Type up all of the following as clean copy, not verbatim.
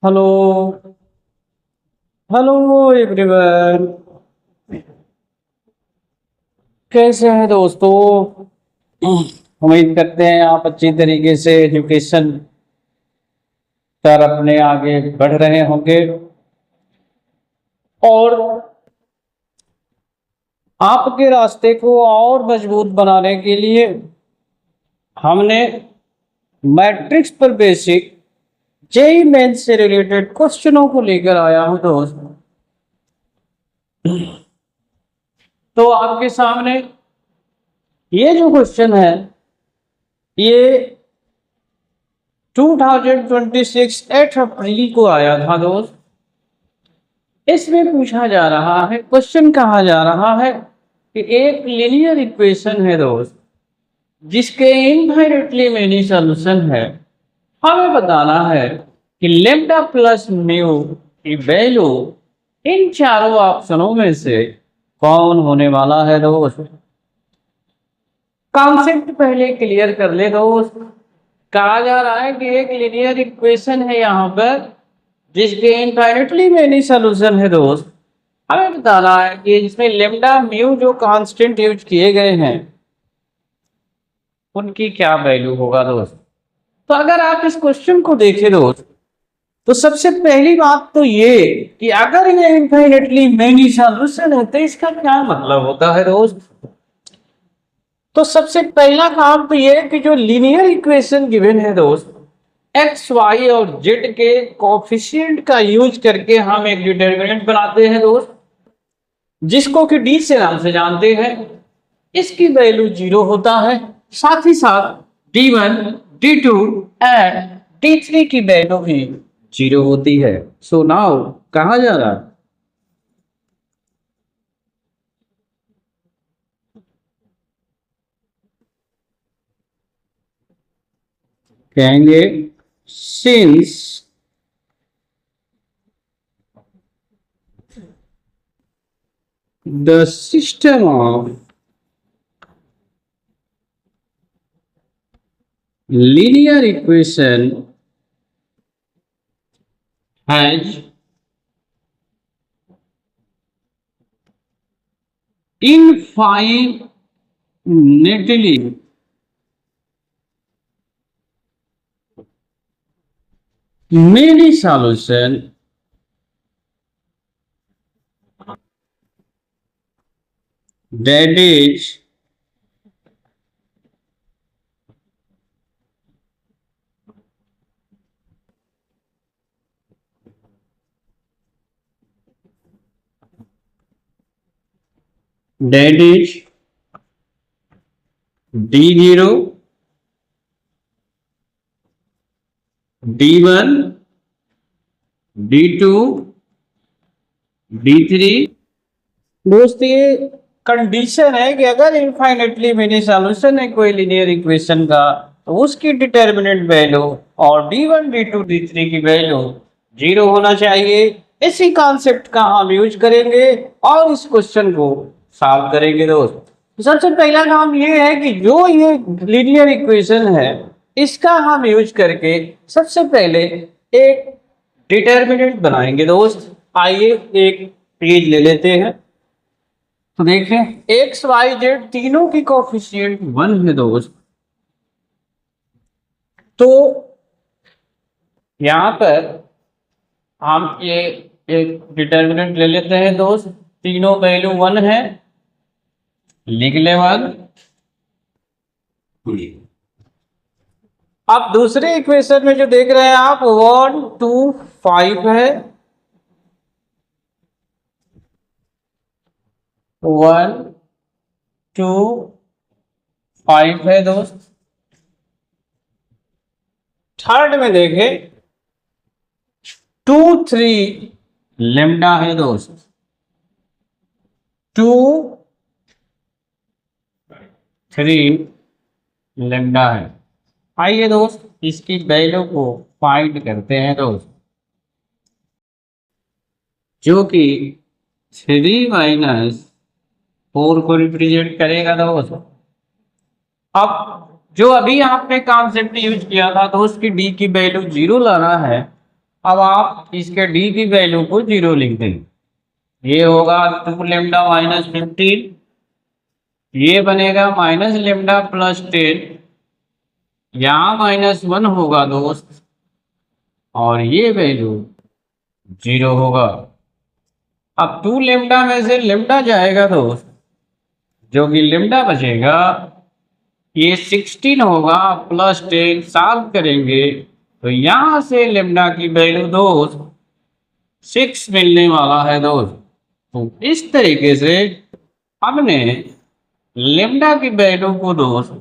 Hello. Hello everyone. कैसे हैं दोस्तों? उम्मीद करते हैं आप अच्छी तरीके से एजुकेशन पर अपने आगे बढ़ रहे होंगे। और आपके रास्ते को और मजबूत बनाने के लिए हमने मैट्रिक्स पर बेसिक जेई मेंस से रिलेटेड क्वेश्चनों को लेकर आया हूं दोस्त। तो आपके सामने ये जो क्वेश्चन है, ये 2026 8 अप्रैल को आया था दोस्त। इसमें पूछा जा रहा है, क्वेश्चन कहा जा रहा है कि एक लीनियर इक्वेशन है दोस्त, जिसके इनफाइनाइटली मेनी सॉल्यूशन है। हमें बताना है कि लेम्डा प्लस म्यू की वैल्यू इन चारों ऑप्शनों में से कौन होने वाला है दोस्त। कॉन्सेप्ट पहले क्लियर कर ले दोस्त। कहा जा रहा है कि एक लीनियर इक्वेशन है यहाँ पर, जिसके इनफाइनाइटली मेनी सॉल्यूशन है दोस्त। हमें बताना है कि इसमें लेम्डा म्यू जो कांस्टेंट यूज किए गए हैं, उनकी क्या वैल्यू होगा दोस्त। तो अगर आप इस क्वेश्चन को देखें दोस्त, तो सबसे पहली बात तो ये कि अगर ये इनफाइनाइटली मेनी सॉल्यूशन है तो इसका क्या मतलब होता है दोस्त। तो सबसे पहला काम तो ये कि जो लीनियर इक्वेशन गिवन है दोस्त, एक्स वाई और जेड के कोफिशिएंट का यूज करके हम एक डिटरमिनेंट बनाते हैं दोस्त, जिसको कि डी से नाम से जानते हैं। इसकी वैल्यू जीरो होता है। साथ ही साथ D1, D2 एंड D3 की वैल्यू भी जीरो होती है। सो नाउ कहा जा रहा है, कहेंगे since the system of linear equation has infinitely many solution, that is that is D0, D1, D2, D3। दोस्त ये कंडीशन है कि अगर इनफाइनेटली मेनी सॉल्यूशन है कोई लीनियर इक्वेशन का, तो उसकी डिटर्मिनेंट वैल्यू और D1, D2, D3 की वैल्यू जीरो होना चाहिए। इसी कॉन्सेप्ट का हम यूज करेंगे और इस क्वेश्चन को सॉल्व करेंगे दोस्त। सबसे पहला काम ये है कि जो ये लीनियर इक्वेशन है, इसका हम यूज करके सबसे पहले एक डिटर्मिनेंट बनाएंगे दोस्त। आइए एक पेज ले लेते हैं। तो देखें, एक्स वाई जेड तीनों की कोफिशिएंट वन है दोस्त। तो यहां पर हम ये एक डिटर्मिनेंट ले लेते हैं दोस्त। तीनों वैल्यू वन है, लिख ले वन। अब दूसरे इक्वेशन में जो देख रहे हैं आप, 1 2 5 है। 1 2 5 है दोस्त। थर्ड में देखें, 2 3 लेमडा है दोस्त। 2 3 लेमडा है। आइए दोस्त इसकी वैल्यू को फाइंड करते हैं दोस्त, जो कि 3 - 4 को रिप्रेजेंट करेगा दोस्त। अब जो अभी आपने कॉन्सेप्ट यूज किया था, तो उसकी डी की वैल्यू जीरो लाना है, अब आप इसके डी की वैल्यू को 0 लिख देंगे। ये होगा 2 लेमडा माइनस 15, ये बनेगा माइनस लेमडा प्लस 10, यहाँ -1 होगा दोस्त, और ये वैल्यू 0 होगा। अब 2 लेमडा में से लेमडा जाएगा दोस्त, जो कि लेमडा बचेगा ये 16 होगा प्लस 10, सॉल्व करेंगे तो यहां से लेमडा की वैल्यू दोस्त 6 मिलने वाला है दोस्त। तो इस तरीके से हमने लेमडा की वैल्यू को दोस्त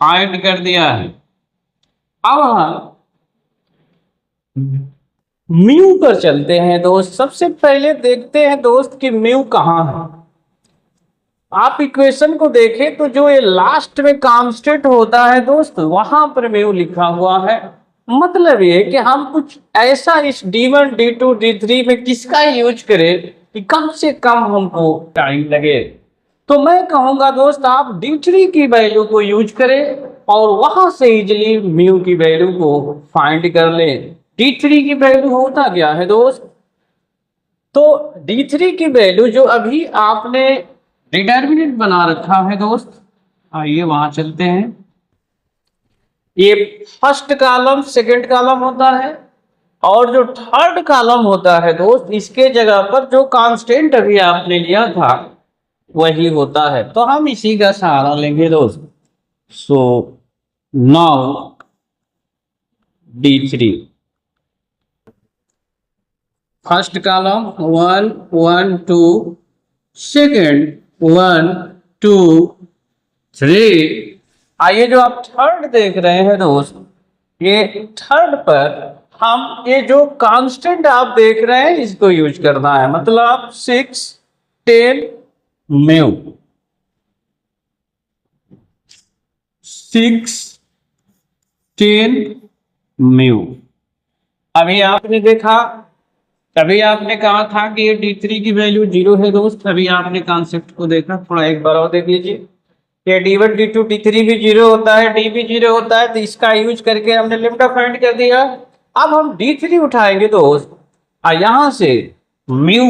फाइंड कर दिया है। अब हम म्यू पर चलते हैं दोस्त। सबसे पहले देखते हैं दोस्त कि म्यू कहाँ है। आप इक्वेशन को देखें तो जो ये लास्ट में कांस्टेंट होता है दोस्त, वहां पर म्यू लिखा हुआ है। मतलब ये कि हम कुछ ऐसा इस D1 D2 D3 में किसका यूज करें कि कम से कम हमको टाइम लगे। तो मैं कहूंगा दोस्त आप D3 की वैल्यू को यूज करें और वहां से इजिली म्यू की वैल्यू को फाइंड कर लें। D3 की वैल्यू होता क्या है दोस्त? तो D3 की वैल्यू जो अभी आपने डिटर्मिनेंट बना रखा है दोस्त, आइए वहां चलते हैं। ये फर्स्ट कॉलम सेकंड कॉलम होता है, और जो थर्ड कॉलम होता है दोस्त, इसके जगह पर जो कांस्टेंट अभी आपने लिया था वही होता है। तो हम इसी का सहारा लेंगे दोस्त। So now D3 first column 1 1 2, second 1 2 3। आइए जो आप थर्ड देख रहे हैं दोस्त, ये थर्ड पर हम ये जो कांस्टेंट आप देख रहे हैं इसको यूज करना है। मतलब 6 10 म्यू, 6 10 म्यू। अभी आपने देखा, तभी आपने कहा था कि ये D3 की वैल्यू 0 है दोस्त। अभी आपने कॉन्सेप्ट को देखा, थोड़ा एक बार और देख लीजिए। ये D1 D2 D3 भी 0 होता है, D भी 0 होता है, तो इसका यूज करके हमने लेमडा फाइंड कर दिया। अब हम D3 उठाएंगे दोस्त और यहां से म्यू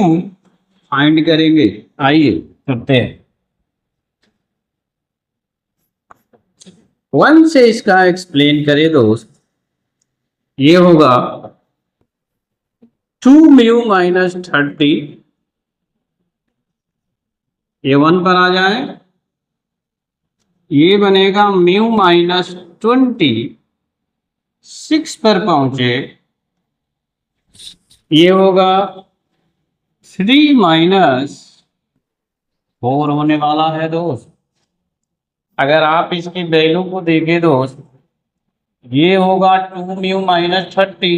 फाइंड करेंगे। आइए करते हैं। 1 से इसका एक्सप्लेन करें दोस्त, ये होगा 2 म्यू माइनस 30, ये 1 पर आ जाए, ये बनेगा म्यू माइनस 20, 6 पर पहुंचे, ये होगा 3 माइनस 4 होने वाला है दोस्त। अगर आप इसकी वैल्यू को देखें दोस्त, ये होगा 2 म्यू माइनस 30,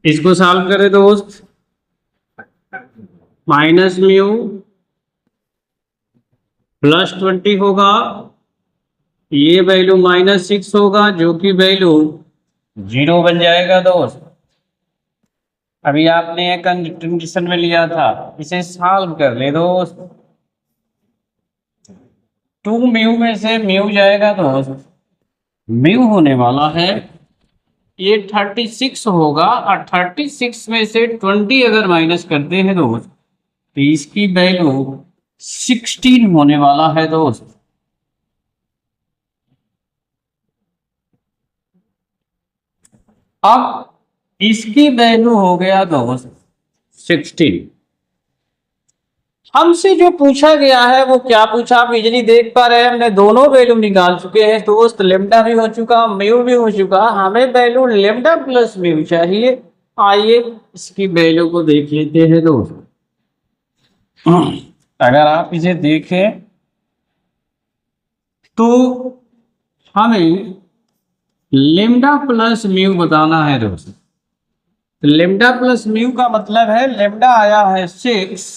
इसको सॉल्व करें दोस्त, माइनस म्यू प्लस 20 होगा, ये वैल्यू -6 होगा, जो कि वैल्यू 0 बन जाएगा दोस्त। अभी आपने एक कंडीशन में लिया था, इसे सॉल्व कर ले दोस्त। 2 म्यू में से म्यू जाएगा दोस्त, म्यू होने वाला है ये 36 होगा, और 36 में से 20 अगर माइनस करते हैं दोस्त तो इसकी वैल्यू 16 होने वाला है दोस्त। अब इसकी वैल्यू हो गया दोस्त 16। हमसे जो पूछा गया है वो क्या पूछा, आप इजली देख पा रहे हैं, हमने दोनों वैल्यू निकाल चुके हैं दोस्त। लेमडा भी हो चुका, म्यू भी हो चुका, हमें वैल्यू लेमडा प्लस म्यू चाहिए। आइए इसकी वैल्यू को देख लेते हैं दोस्त। अगर आप इसे देखें तो हमें लेमडा प्लस म्यू बताना है दोस्त। तो लेमडा प्लस म्यू का मतलब है लेमडा आया है 6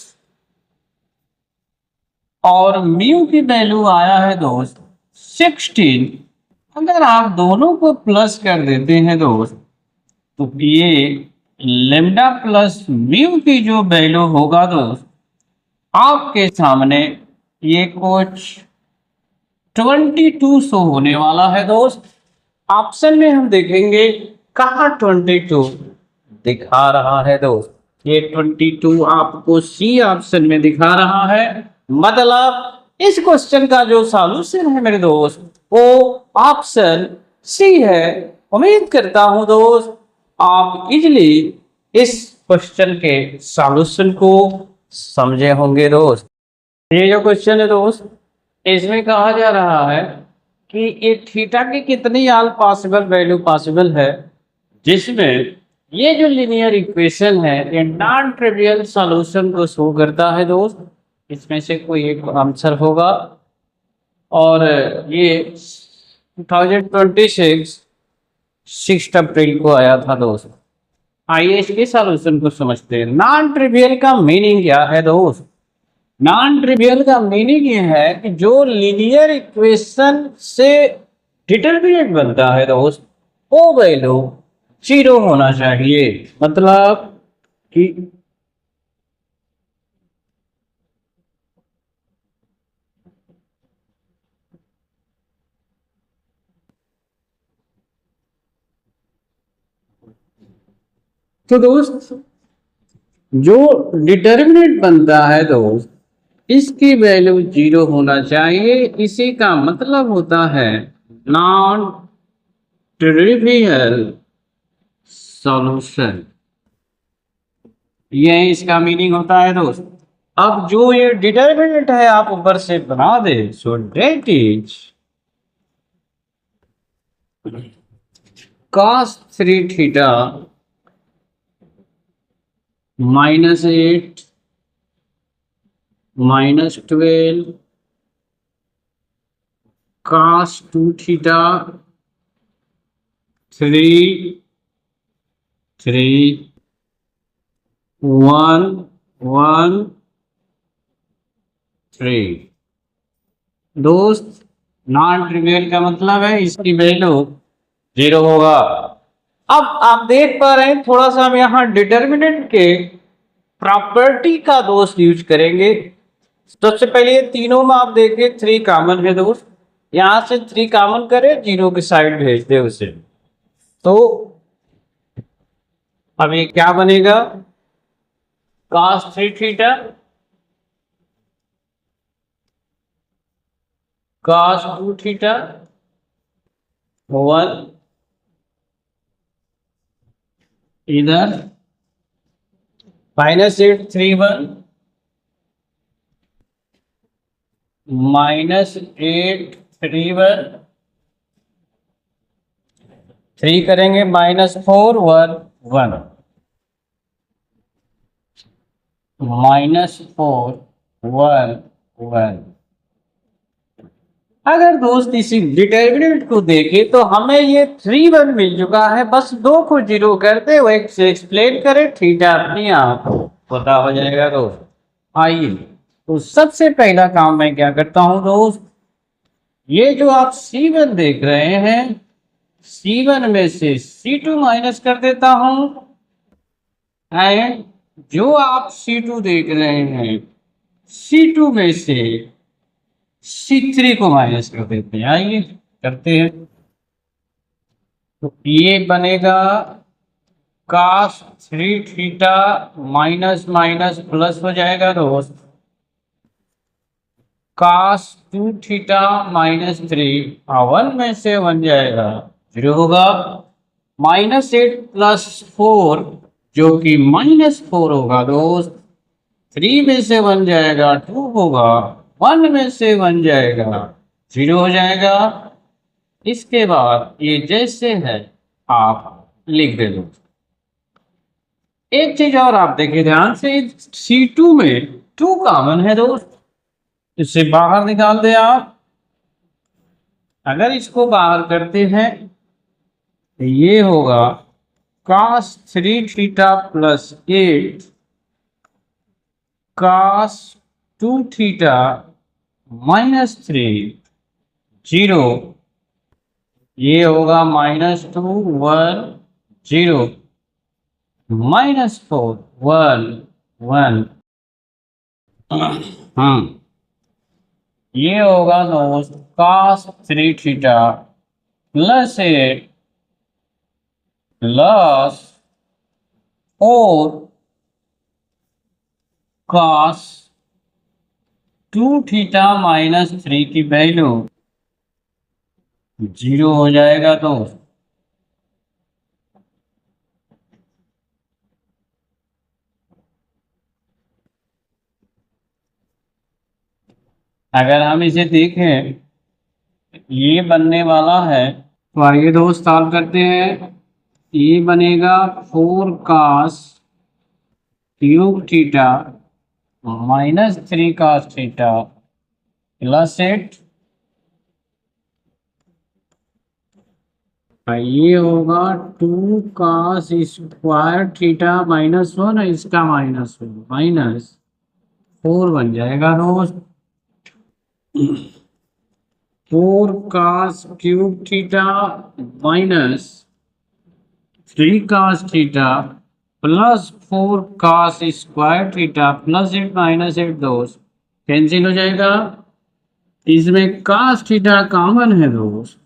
और म्यू की वैल्यू आया है दोस्त 16। अगर आप दोनों को प्लस कर देते हैं दोस्त तो ये लेमडा प्लस म्यू की जो वैल्यू होगा दोस्त आपके सामने ये कुछ 22 शो होने वाला है दोस्त। ऑप्शन में हम देखेंगे कहाँ 22 दिखा रहा है दोस्त। ये 22 आपको सी ऑप्शन में दिखा रहा है। मतलब इस क्वेश्चन का जो सॉल्यूशन है मेरे दोस्त वो ऑप्शन सी है। उम्मीद करता हूं दोस्त आप इजली इस क्वेश्चन के सॉल्यूशन को समझे होंगे दोस्त। ये जो क्वेश्चन है दोस्त इसमें कहा जा रहा है कि ये थीटा की कितनी ऑल पॉसिबल वैल्यू पॉसिबल है जिसमें ये जो लीनियर इक्वेशन है ये नॉन ट्रिवियल सॉल्यूशन को शो करता है दोस्त। इसमें से कोई एक आंसर होगा और ये 2026 6 अप्रैल को आया था दोस्त। आइए इसके सॉल्यूशन को समझते हैं। नॉन ट्रिवियल का मीनिंग क्या है दोस्त? नॉन ट्रिवियल का मीनिंग ये है कि जो लीनियर इक्वेशन से डिटरमिनेंट बनता है दोस्त वो वैल्यू 0 होना चाहिए। मतलब कि तो दोस्त जो डिटरमिनेंट बनता है दोस्त इसकी वैल्यू 0 होना चाहिए। इसी का मतलब होता है नॉन ट्रिवियल सॉल्यूशन। ये इसका मीनिंग होता है दोस्त। अब जो ये डिटरमिनेंट है आप ऊपर से बना दे so that is cos 3 theta -8 -12 cos 2 theta 3 3 1 1 3 दोस्त नॉन ट्रिवियल का मतलब है इसकी वैल्यू 0 होगा। अब आप देख पा रहे हैं थोड़ा सा हम यहाँ डिटर्मिनेंट के प्रॉपर्टी का दोस्त यूज करेंगे। सबसे पहले ये तीनों में आप देखिए 3 कॉमन है दोस्त। यहां से 3 कॉमन करें 0 की साइड भेज दे उसे तो अब ये क्या बनेगा cos 3 थीटा cos 2 थीटा 1 इधर -8 3 1 -8 3 1 3 करेंगे -4 1 1 -4 1 1। अगर दोस्त इसी डिटर्मिनेंट को देखें तो हमें ये 3 1 मिल चुका है। बस 2 को 0 करते हुए से एक्सप्लेन करें थीटा अपने आप पता हो जाएगा दोस्त। आइए तो सबसे पहला काम मैं क्या करता हूं दोस्त ये जो आप C1 देख रहे हैं C1 में से C2 माइनस कर देता हूं एंड जो आप C2 देख रहे हैं C2 में से C3 को माइनस कर देते हैं। आइए करते हैं तो ये बनेगा cos 3 theta minus minus plus हो जाएगा दोस्त cos 2 थीटा -3 1 में से 1 जाएगा 0 होगा -8 + 4 जो कि -4 होगा दोस्त 3 में से 1 जाएगा 2 होगा 1 में से 1 जाएगा 0 हो जाएगा। इसके बाद ये जैसे है आप लिख दे दो। एक चीज और आप देखिए ध्यान से C2 में 2 कॉमन है दोस्त इसे बाहर निकाल दे आप। अगर इसको बाहर करते हैं तो ये होगा cos 3 थीटा +8 cos 2 थीटा -3 0 ये होगा -2 1 0 -4 1 1। हाँ, ये होगा दोस्त cos 3 theta plus 8 plus 4 cos 2 theta -3 की वैल्यू 0 हो जाएगा दोस्त। अगर हम इसे देखें, ये बनने वाला है, तो आइए दोस्त सॉल्व करते हैं। ये बनेगा 4 cos cube theta -3 cos theta plus 8। ये होगा 2 cos स्क्वायर थीटा -1, इसका -4 बन जाएगा दोस्त। 4 cos cube theta -3 cos theta plus 4 cos square theta plus 8 -8 दोस्त कैंसिल हो जाएगा। इसमें cos थीटा कॉमन है दोस्त,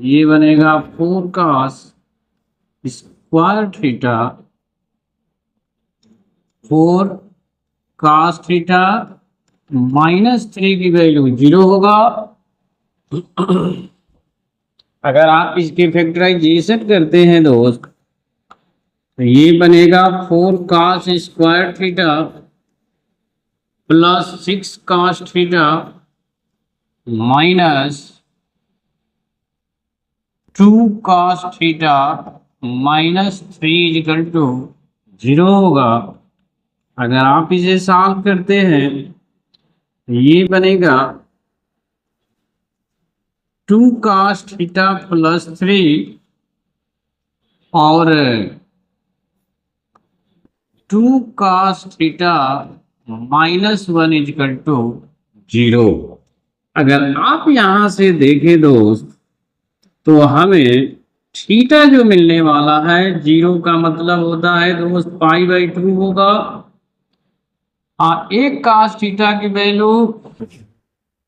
ये बनेगा 4 cos square theta 4 cos theta -3 की वैल्यू 0 होगा। अगर आप इसके फैक्टराइजेशन करते हैं दोस्त, तो ये बनेगा 4 cos square theta plus 6 cos theta -2 cos theta -3 equal to 0 होगा। अगर आप इसे सॉल्व करते हैं, ये बनेगा 2 cos थीटा प्लस 3 और 2 cos थीटा -1 इक्वल टू 0। अगर आप यहां से देखें दोस्त, तो हमें थीटा जो मिलने वाला है 0 का मतलब होता है दोस्त π/2 होगा। एक cos थीटा की वैल्यू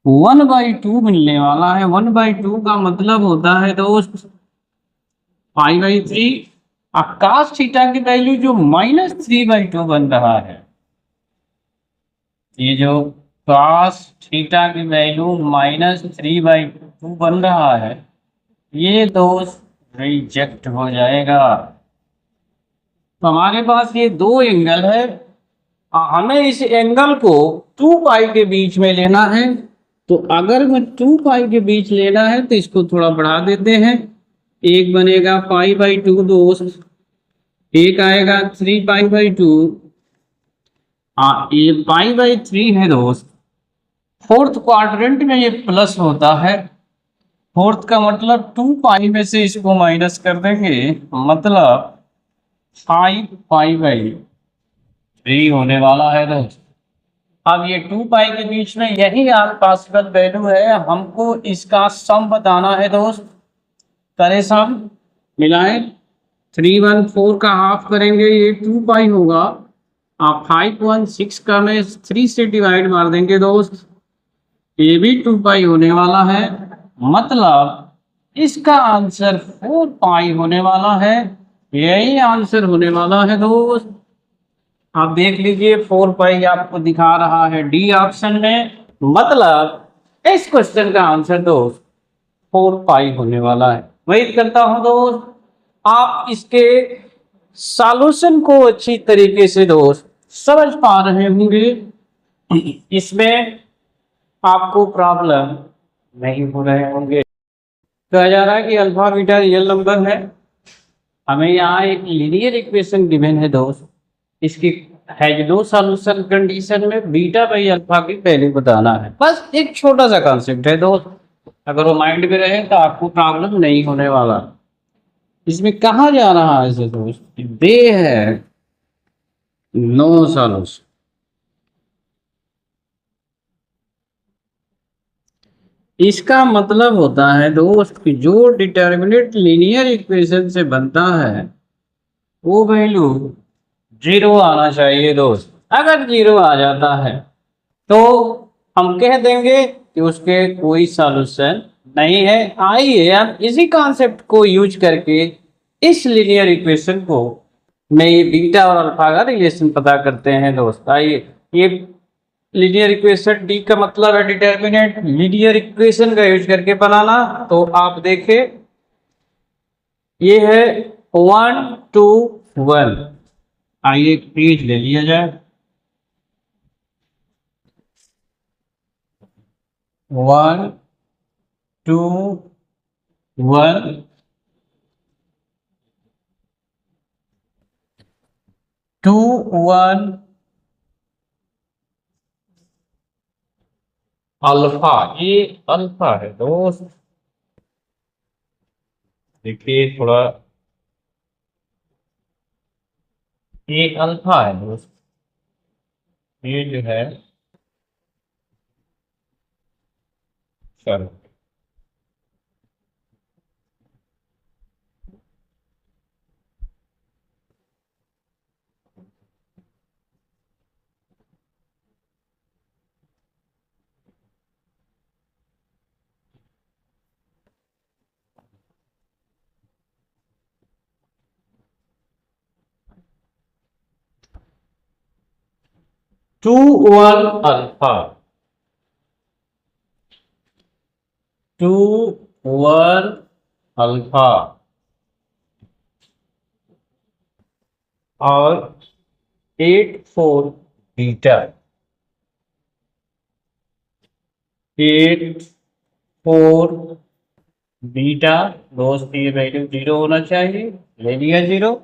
1/2 मिलने वाला है। 1/2 का मतलब होता है दोस्त π/3। cos थीटा की वैल्यू जो -3/2 बन रहा है, ये जो cos थीटा की वैल्यू -3/2 बन रहा है, ये दोस्त रिजेक्ट हो जाएगा। तो हमारे पास ये दो एंगल है, हमें इस एंगल को 2 पाई के बीच में लेना है। तो अगर में 2 पाई के बीच लेना है, तो इसको थोड़ा बढ़ा देते हैं। एक बनेगा π/2 दोस्त, एक आएगा 3π/2। ये π/3 है दोस्त। फोर्थ क्वाड्रेंट में ये प्लस होता है। फोर्थ का मतलब 2 पाई में से इसको माइनस कर देंगे, मतलब 5π/3 होने वाला है दोस्त। अब ये 2 पाई के बीच में यही पॉसिबल वैल्यू है, हमको इसका सम बताना है दोस्त। करें सम, मिलाएं। 3 1 4 का हाफ करेंगे, ये 2 पाई होगा। आप 5 1 6 का में 3 से डिवाइड मार देंगे दोस्त, ये भी 2 पाई होने वाला है। मतलब इसका आंसर 4 पाई होने वाला है। यही आंसर होने वाला है दोस्त। आप देख लीजिए 4 पाई आपको दिखा रहा है डी ऑप्शन में। मतलब इस क्वेश्चन का आंसर दोस्त 4 पाई होने वाला है। उम्मीद करता हूं दोस्त आप इसके सॉल्यूशन को अच्छी तरीके से दोस्त समझ पा रहे होंगे। इसमें आपको प्रॉब्लम नहीं हो रहे होंगे। कहा जा रहा है कि अल्फा बीटा रियल नंबर है। हमें यहाँ एक लीनियर इक्वेशन गिवन है दोस्त, इसकी हैज नो सॉल्यूशन कंडीशन में बीटा बाई अल्फा की वैल्यू बताना है। बस एक छोटा सा कॉन्सेप्ट है दोस्त, अगर वो माइंड में रहे तो आपको प्रॉब्लम नहीं होने वाला। इसमें कहा जा रहा है इसे दोस्त, दे है नो सॉल्यूशन। इसका मतलब होता है दोस्त कि जो डिटर्मिनेंट लीनियर इक्वेशन से बनता है, वो वैल्यू 0 आना चाहिए दोस्त। अगर 0 आ जाता है तो हम कह देंगे कि उसके कोई सॉल्यूशन नहीं है। आइए अब इसी कॉन्सेप्ट को यूज करके इस लीनियर इक्वेशन को में ये बीटा और अल्फा का रिलेशन पता करते हैं दोस्त। आइए, ये लीनियर इक्वेशन, डी का मतलब है डिटर्मिनेंट, लीनियर इक्वेशन का यूज करके बनाना। तो आप देखें, ये है 1 2 1। आइए पेज ले लिया जाए। 1 2 1 2 1 अल्फा। ये अल्फा है दोस्त। देखिए थोड़ा, ये अल्फा है दोस्त। ये जो है, चलो, 2 1 अल्फा, 2 1 अल्फा और 8 4 बीटा। 8 4 बीटा दोस्त, ये वैल्यू 0 होना चाहिए। ले लिया 0।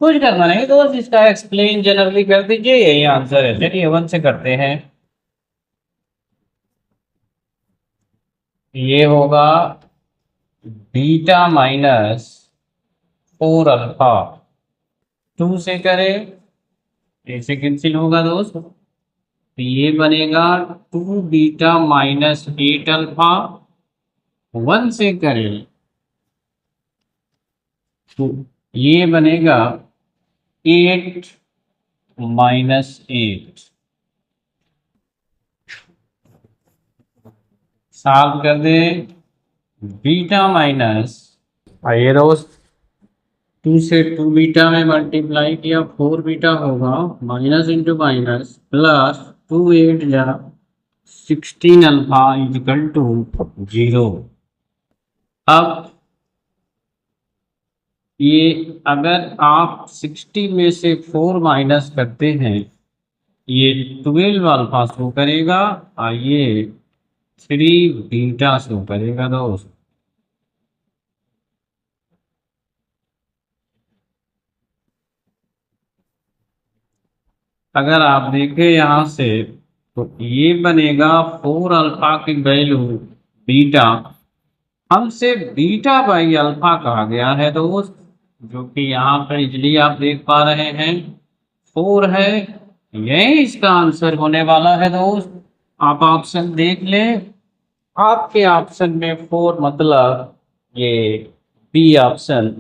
कुछ करना नहीं दोस्त, इसका एक्सप्लेन जनरली कर दीजिए, यही आंसर है। चलिए 1 से करते हैं। ये होगा बीटा माइनस 4 अल्फा। 2 से करें, ऐसे कैंसिल होगा दोस्त। तो ये बनेगा 2 बीटा माइनस 8 अल्फा। 1 से करें तो ये बनेगा 8 माइनस 8। सॉल्व कर दे। बीटा माइनस, आइए दोस्त, 2 से 2 बीटा में मल्टीप्लाई किया, 4 बीटा होगा, माइनस इंटू माइनस प्लस 2 8 जा 16 अल्फा इजिकल टू 0। अब ये अगर आप 60 में से 4 माइनस करते हैं, ये 12 अल्फा शो करेगा और ये 3 बीटा शो करेगा दोस्त। अगर आप देखें यहाँ से तो ये बनेगा 4 अल्फा की वैल्यू बीटा, हमसे बीटा बाई अल्फा कहा गया है दोस्त, जो कि यहाँ पर इजली आप देख पा रहे हैं 4 है। यही इसका आंसर होने वाला है दोस्त। आप ऑप्शन देख लें, आपके ऑप्शन में 4 मतलब ये बी ऑप्शन